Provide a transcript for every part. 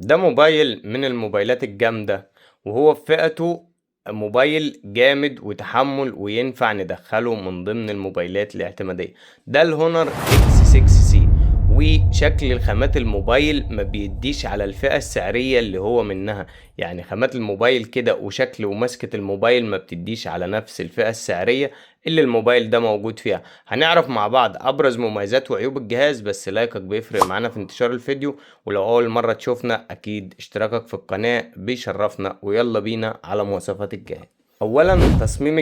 ده موبايل من الموبايلات الجامدة، وهو في فئته موبايل جامد وتحمل وينفع ندخله من ضمن الموبايلات الاعتمادية. ده الهونر اكس 6 سي. وشكل الخامات الموبايل ما بيديش على الفئة السعرية اللي هو منها، يعني خامات الموبايل كده وشكل ومسكة الموبايل ما بتديش على نفس الفئة السعرية اللي الموبايل ده موجود فيها. هنعرف مع بعض ابرز مميزات وعيوب الجهاز، بس لايكك بيفرق معانا في انتشار الفيديو، ولو أول مرة تشوفنا أكيد اشتراكك في القناة بيشرفنا. ويلا بينا على مواصفات الجهاز. أولا تصميم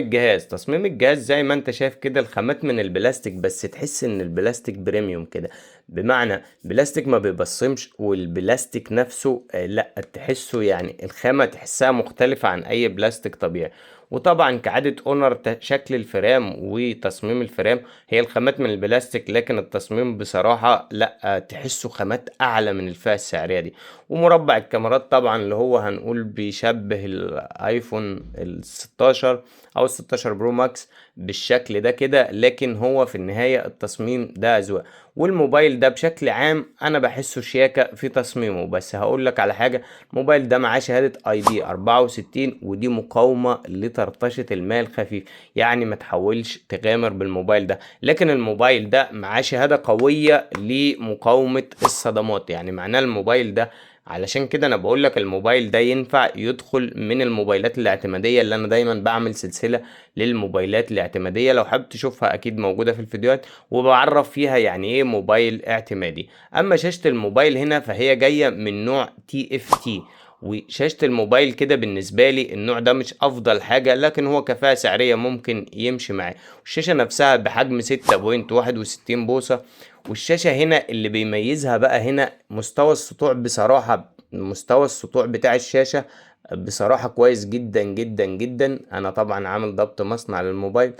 الجهاز زي ما انت شايف كده، الخامات من البلاستيك، بس تحس ان البلاستيك بريميوم كده، بمعنى بلاستيك ما بيبصمش، والبلاستيك نفسه لا تحسه يعني الخامة تحسها مختلفة عن أي بلاستيك طبيعي. وطبعا كعادة اونر شكل الفرام وتصميم الفرام هي الخامات من البلاستيك، لكن التصميم بصراحة لا تحسه خامات اعلى من الفئة السعرية دي. ومربع الكاميرات طبعا اللي هو هنقول بيشبه الايفون ال 16 او ال 16 برو ماكس بالشكل ده كده، لكن هو في النهاية التصميم ده اذواق. والموبايل ده بشكل عام انا بحسه شياكة في تصميمه. بس هقول لك على حاجة، الموبايل ده معاه شهادة اي بي 64، ودي مقاومة لطرطشة الماء الخفيف، يعني ما تحاولش تغامر بالموبايل ده. لكن الموبايل ده معاه شهادة قوية لمقاومة الصدمات، يعني معناه الموبايل ده، علشان كده انا بقول لك الموبايل ده ينفع يدخل من الموبايلات الاعتمادية، اللي انا دايما بعمل سلسلة للموبايلات الاعتمادية، لو حابب تشوفها اكيد موجودة في الفيديوهات، وبعرف فيها يعني ايه موبايل اعتمادي. اما شاشة الموبايل هنا فهي جاية من نوع تي اف تي. وشاشة الموبايل كده بالنسبة لي النوع ده مش افضل حاجة، لكن هو كفاءة سعرية ممكن يمشي معاه. والشاشة نفسها بحجم 6.61 بوصة. والشاشة هنا اللي بيميزها بقى هنا مستوى السطوع، بصراحة مستوى السطوع بتاع الشاشة بصراحة كويس جدا جدا جدا. انا طبعا عامل ضبط مصنع للموبايل،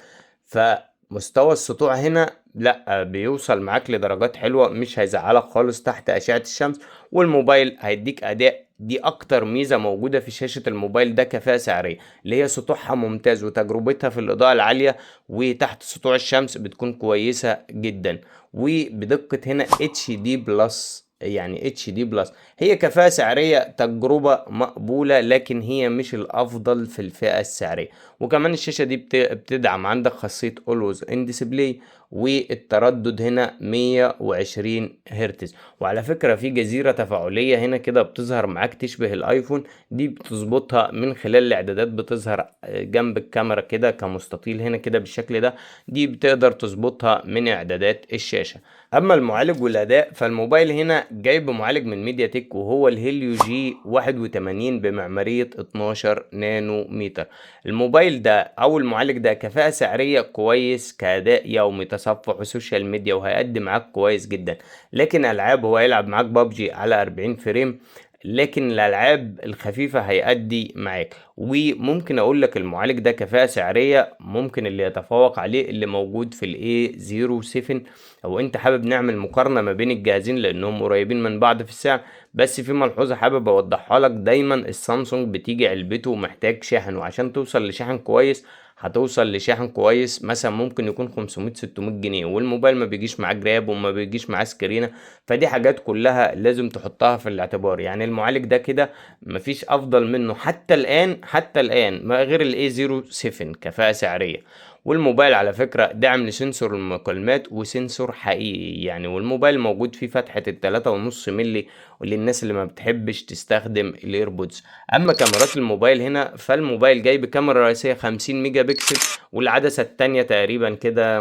فمستوى السطوع هنا لا بيوصل معاك لدرجات حلوة، مش هيزعلك خالص تحت أشعة الشمس. والموبايل هيديك أداء، دي أكتر ميزة موجودة في شاشة الموبايل ده، كفاءة سعرية، اللي هي سطوعها ممتاز وتجربتها في الإضاءة العالية وتحت سطوع الشمس بتكون كويسة جدا. وبدقة هنا اتش دي بلس، يعني اتش دي بلس. هي كفاءة سعرية تجربة مقبولة، لكن هي مش الأفضل في الفئة السعرية. وكمان الشاشة دي بتدعم عندك خاصية Always in Display، والتردد هنا 120 هرتز. وعلى فكرة في جزيرة تفاعلية هنا كده بتظهر معاك تشبه الايفون، دي بتظبطها من خلال الاعدادات، بتظهر جنب الكاميرا كده كمستطيل هنا كده بالشكل ده، دي بتقدر تظبطها من اعدادات الشاشة. اما المعالج والاداء فالموبايل هنا جايب معالج من ميديا تك، وهو الهيليو جي 81 بمعمارية 12 نانو متر. الموبايل ده او المعالج ده كفاءة سعرية كويس، كأداء يومي تصفح وسوشيال ميديا وهيقدم معاك كويس جدا. لكن العاب هو هيلعب معاك بابجي على 40 فريم، لكن الالعاب الخفيفة هيأدي معاك. وممكن اقول لك المعالج ده كفاءة سعرية ممكن اللي يتفوق عليه اللي موجود في الاي 07. او انت حابب نعمل مقارنة ما بين الجهازين لانهم قريبين من بعض في السعر، بس في ملحوظة حابب اوضحها لك، دايما السامسونج بتيجي علبته محتاج شاحن، وعشان توصل لشاحن كويس هتوصل لشاحن كويس مثلا ممكن يكون 500 600 جنيه، والموبايل ما بيجيش معاه جراب وما بيجيش معاه سكرينة. فدي حاجات كلها لازم تحطها في الاعتبار. يعني المعالج ده كده مفيش افضل منه حتى الان ما غير الاي 07 كفاءة سعرية. والموبايل على فكرة دعم لسنسور المكالمات وسنسور حقيقي يعني، والموبايل موجود فيه فتحة ال3.5 ملي، وللناس اللي ما بتحبش تستخدم الايربودز. اما كاميرات الموبايل هنا فالموبايل جاي بكاميرا رئيسية 50 ميجا بكسل، والعدسة التانية تقريبا كده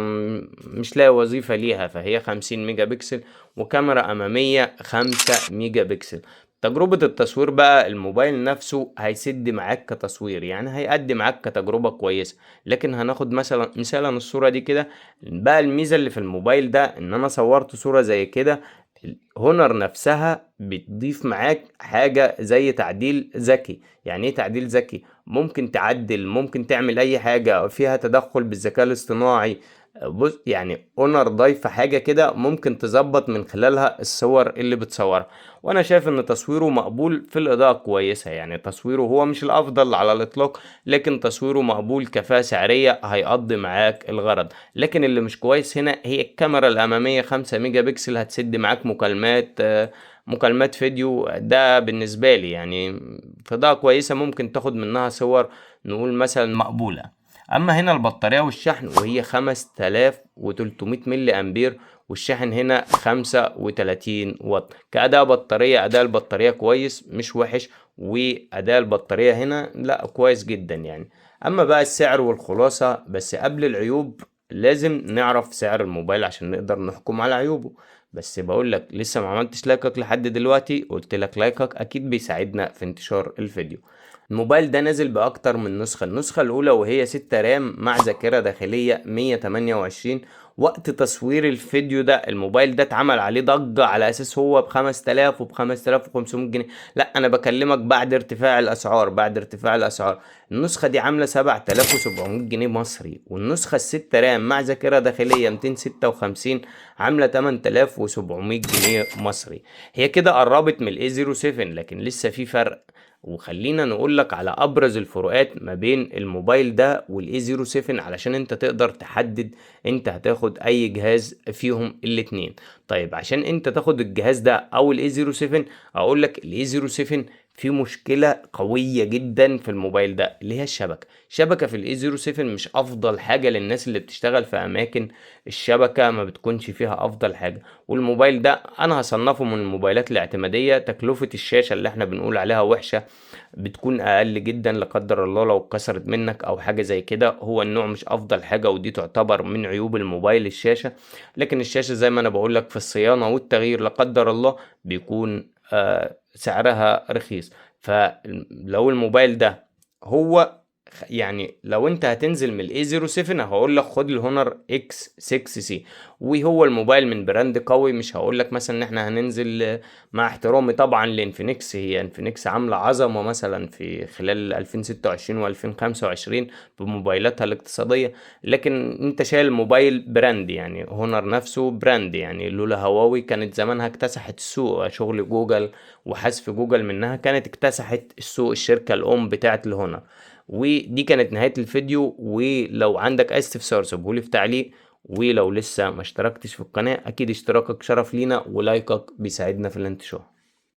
مش لاقي وظيفة ليها، فهي 50 ميجا بكسل. وكاميرا امامية 5 ميجا بكسل. تجربة التصوير بقى الموبايل نفسه هيسد معاك كتصوير، يعني هيقدم معاك كتجربة كويسة. لكن هناخد مثلا الصورة دي كده، بقى الميزة اللي في الموبايل ده ان انا صورت صورة زي كده، هونر نفسها بتضيف معاك حاجة زي تعديل ذكي. يعني ايه تعديل ذكي؟ ممكن تعدل، ممكن تعمل اي حاجة فيها تدخل بالذكاء الاصطناعي. بص يعني اونر ضايفة حاجة كده ممكن تظبط من خلالها الصور اللي بتصورها. وانا شايف ان تصويره مقبول في الاضاءة كويسة، يعني تصويره هو مش الافضل على الاطلاق، لكن تصويره مقبول، كفاءة سعرية هيقضي معاك الغرض. لكن اللي مش كويس هنا هي الكاميرا الامامية 5 ميجا بكسل، هتسد معاك مكالمات مكالمات فيديو ده بالنسبة لي يعني فضاء كويسة ممكن تاخد منها صور نقول مثلا مقبولة. اما هنا البطارية والشحن وهي 5300 ملي امبير، والشاحن هنا 35 واط. كأداء بطارية أداء البطارية كويس مش وحش، وأداء البطارية هنا لا كويس جدا يعني. أما بقى السعر والخلاصة، بس قبل العيوب لازم نعرف سعر الموبايل عشان نقدر نحكم على عيوبه. بس بقول لك لسه ما عملتش لايكك لحد دلوقتي، قلت لك لايكك اكيد بيساعدنا في انتشار الفيديو. الموبايل ده نازل باكتر من نسخة. النسخة الاولى وهي 6 رام مع ذاكرة داخلية 128. وقت تصوير الفيديو ده الموبايل ده اتعمل عليه ضجة على اساس هو ب5000 وب5500 جنيه. لا انا بكلمك بعد ارتفاع الاسعار، بعد ارتفاع الاسعار. النسخة دي عاملة 7700 جنيه مصري، والنسخة الستة رام مع ذاكرة داخلية 256 عاملة 8700 جنيه مصري. هي كده قربت من الاي 07 لكن لسه في فرق. وخلينا نقول لك على ابرز الفروقات ما بين الموبايل ده والاي 07 علشان انت تقدر تحدد انت هتاخد اي جهاز فيهم الاتنين. طيب عشان انت تاخد الجهاز ده او الاي 07 اقول لك الاي 07 في مشكلة قوية جدا في الموبايل ده اللي هي الشبكة في الاي 07 مش افضل حاجة للناس اللي بتشتغل في اماكن الشبكة ما بتكونش فيها افضل حاجة. والموبايل ده انا هصنفه من الموبايلات الاعتمادية. تكلفة الشاشة اللي احنا بنقول عليها وحشة بتكون اقل جدا، لا قدر الله لو اتكسرت منك او حاجة زي كده. هو النوع مش افضل حاجة ودي تعتبر من عيوب الموبايل الشاشة. لكن الشاشة زي ما انا بقولك في الصيانة والتغيير لا قدر الله بيكون سعرها رخيص. فلو الموبايل ده هو يعني لو انت هتنزل من الاي 07 هقول لك خد الهونر اكس 6 سي، وهو الموبايل من براند قوي. مش هقول لك مثلا ان احنا هننزل مع احترامي طبعا لانفينكس، هي انفينكس عامله عظمه مثلا في خلال 2026 و2025 بموبايلاتها الاقتصاديه. لكن انت شايل موبايل براند يعني هونر نفسه براند يعني. لولا هواوي كانت زمانها اكتسحت السوق، شغل جوجل وحذف جوجل منها كانت اكتسحت السوق الشركه الام بتاعت الهونر. ودي كانت نهاية الفيديو، ولو عندك اي استفسار سيبهولي في تعليق. ولو لسه ما اشتركتش في القناة اكيد اشتراكك شرف لينا ولايكك بيساعدنا في الانتشار.